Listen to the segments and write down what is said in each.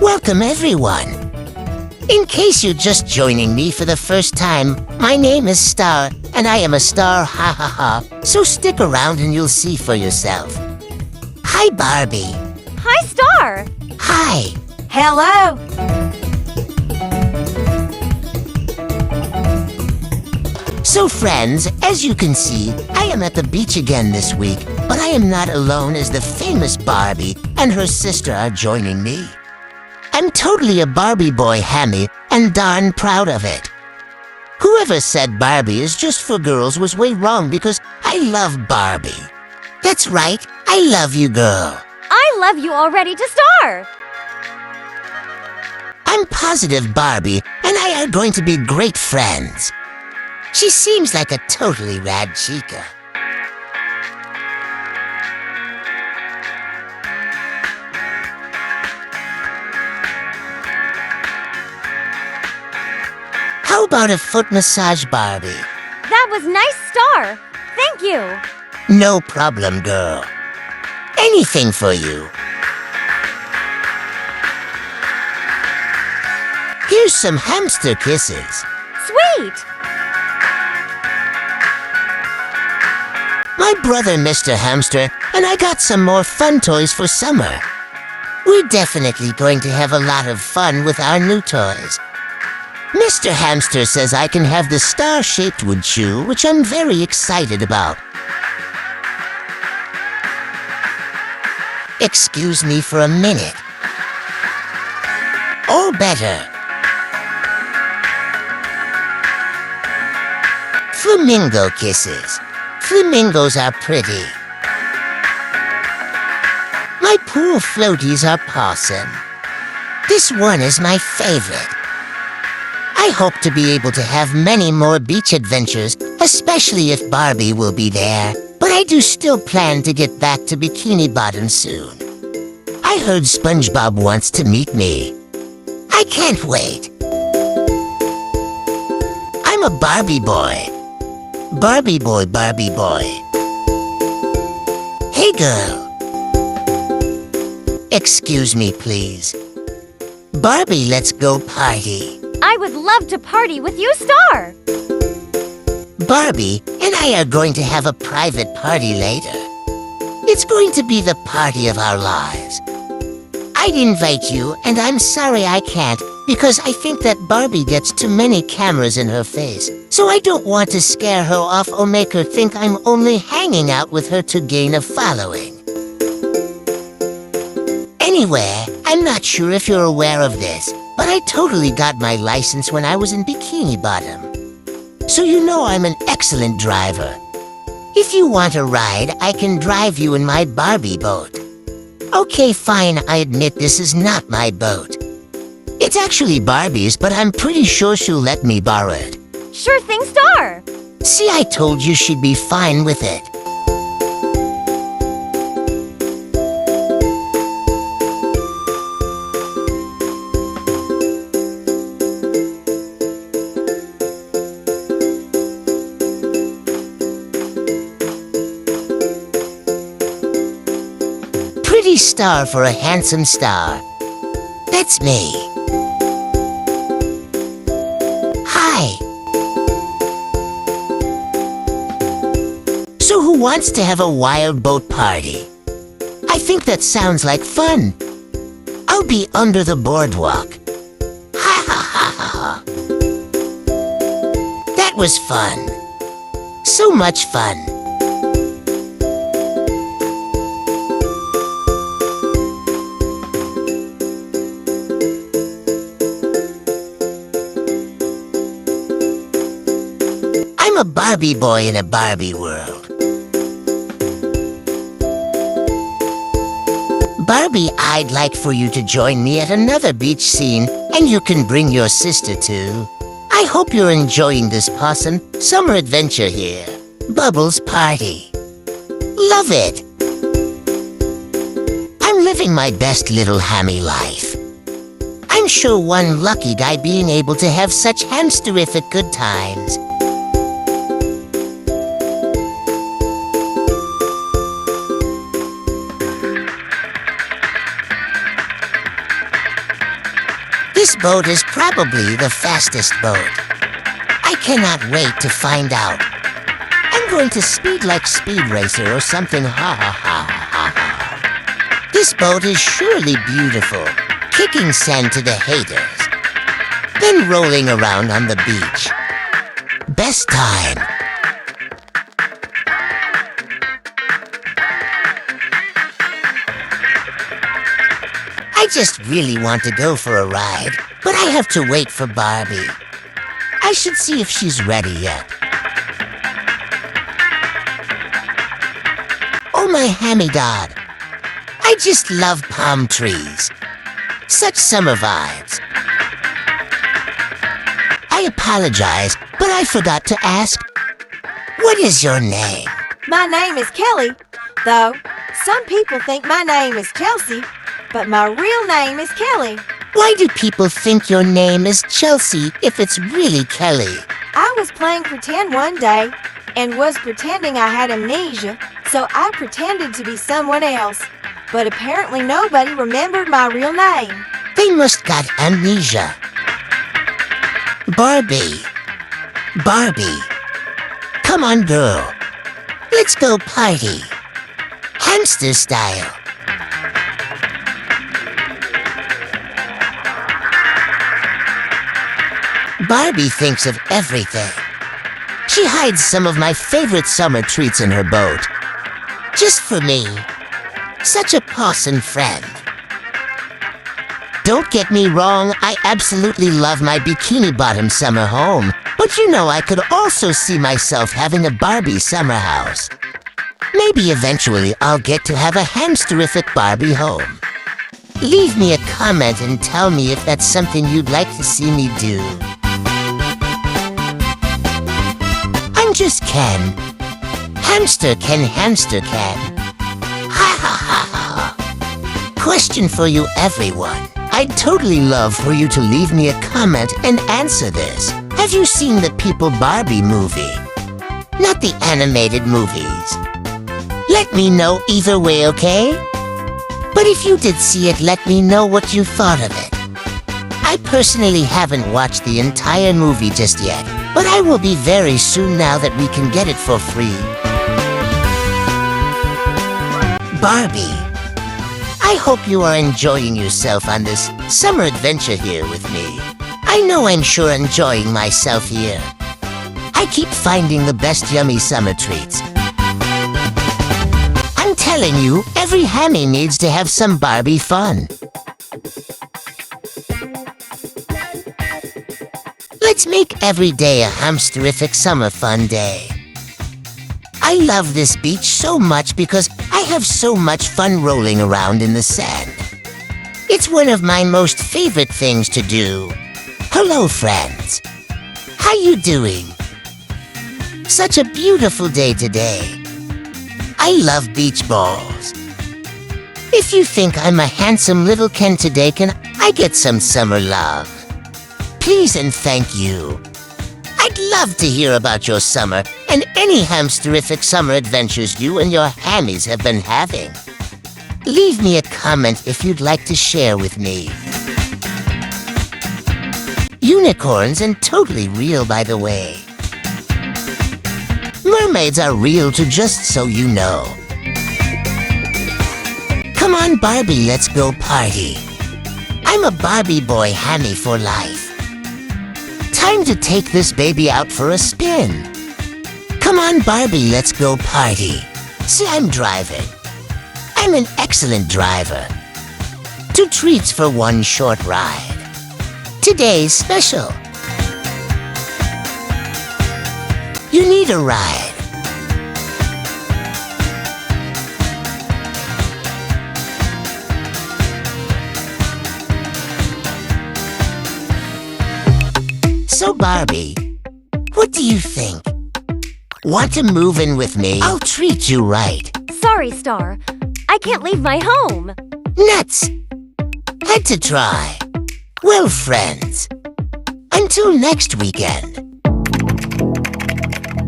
Welcome, everyone. In case you're just joining me for the first time, my name is Star, and I am a star, ha ha ha, so stick around and you'll see for yourself. Hi, Barbie. Hi, Star. Hi. Hello. So friends, as you can see, I am at the beach again this week, but I am not alone as the famous Barbie and her sister are joining me. I'm totally a Barbie boy, Hammie, and darn proud of it. Whoever said Barbie is just for girls was way wrong because I love Barbie. That's right, I love you, girl. I love you already to Star. I'm positive Barbie and I are going to be great friends. She seems like a totally rad chica. How about a foot massage, Barbie? That was nice, Star. Thank you. No problem, girl. Anything for you. Here's some hamster kisses. Sweet. My brother, Mr. Hamster, and I got some more fun toys for summer. We're definitely going to have a lot of fun with our new toys. Mr. Hamster says I can have the star-shaped wood shoe, which I'm very excited about. Excuse me for a minute. Or better. Flamingo kisses. Flamingos are pretty. My pool floaties are possum. This one is my favorite. I hope to be able to have many more beach adventures, especially if Barbie will be there. But I do still plan to get back to Bikini Bottom soon. I heard SpongeBob wants to meet me. I can't wait. I'm a Barbie boy. Barbie boy, Barbie boy. Hey, girl. Excuse me, please. Barbie, let's go party. I would love to party with you, Star. Barbie and I are going to have a private party later. It's going to be the party of our lives. I'd invite you, and I'm sorry I can't, because I think that Barbie gets too many cameras in her face, so I don't want to scare her off or make her think I'm only hanging out with her to gain a following. Anyway, I'm not sure if you're aware of this, but I totally got my license when I was in Bikini Bottom. So you know I'm an excellent driver. If you want a ride, I can drive you in my Barbie boat. Okay, fine, I admit this is not my boat. It's actually Barbie's, but I'm pretty sure she'll let me borrow it. Sure thing, Star. See, I told you she'd be fine with it. Pretty star for a handsome star. That's me. Hi. So who wants to have a wild boat party? I think that sounds like fun. I'll be under the boardwalk. Ha ha ha ha ha. That was fun. So much fun. I'm a Barbie boy in a Barbie world. Barbie, I'd like for you to join me at another beach scene, and you can bring your sister too. I hope you're enjoying this possum summer adventure here. Bubbles party. Love it. I'm living my best little Hammie life. I'm sure one lucky guy being able to have such hamsterific good times. This boat is probably the fastest boat. I cannot wait to find out. I'm going to speed like Speed Racer or something, ha ha ha ha ha. This boat is surely beautiful, kicking sand to the haters, then rolling around on the beach. Best time. I just really want to go for a ride, but I have to wait for Barbie. I should see if she's ready yet. Oh my Hammie God. I just love palm trees. Such summer vibes. I apologize, but I forgot to ask. What is your name? My name is Kelly, though some people think my name is Chelsea, but my real name is Kelly. Why do people think your name is Chelsea if it's really Kelly? I was playing pretend one day and was pretending I had amnesia, so I pretended to be someone else. But apparently nobody remembered my real name. They must got amnesia. Barbie. Barbie. Come on, girl. Let's go party. Hamster style. Barbie thinks of everything. She hides some of my favorite summer treats in her boat. Just for me. Such a pawsome friend. Don't get me wrong, I absolutely love my bikini-bottom summer home. But you know I could also see myself having a Barbie summer house. Maybe eventually I'll get to have a hamsterific Barbie home. Leave me a comment and tell me if that's something you'd like to see me do. I'm just Ken. Hamster can. Ha ha ha ha. Question for you everyone. I'd totally love for you to leave me a comment and answer this. Have you seen the People Barbie movie? Not the animated movies. Let me know either way, okay? But if you did see it, let me know what you thought of it. I personally haven't watched the entire movie just yet, but I will be very soon now that we can get it for free. Barbie, I hope you are enjoying yourself on this summer adventure here with me. I know I'm sure enjoying myself here. I keep finding the best yummy summer treats. I'm telling you, every Hammie needs to have some Barbie fun. Let's make every day a hamsterific summer fun day. I love this beach so much because I have so much fun rolling around in the sand. It's one of my most favorite things to do. Hello, friends. How you doing? Such a beautiful day today. I love beach balls. If you think I'm a handsome little Ken today, can I get some summer love? Please and thank you. I'd love to hear about your summer and any hamsterific summer adventures you and your Hammies have been having. Leave me a comment if you'd like to share with me. Unicorns and totally real, by the way. Mermaids are real too, just so you know. Come on, Barbie, let's go party. I'm a Barbie boy Hammie for life. Time to take this baby out for a spin. Come on, Barbie, let's go party. See, I'm driving. I'm an excellent driver. 2 treats for 1 short ride. Today's special. You need a ride. So Barbie, what do you think? Want to move in with me? I'll treat you right. Sorry, Star. I can't leave my home. Nuts! Had to try. Well, friends, until next weekend.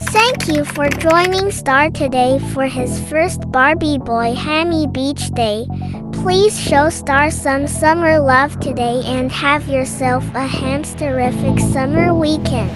Thank you for joining Star today for his first Barbie Boy Hammie Beach Day. Please show Star some summer love today and have yourself a hamsterific summer weekend.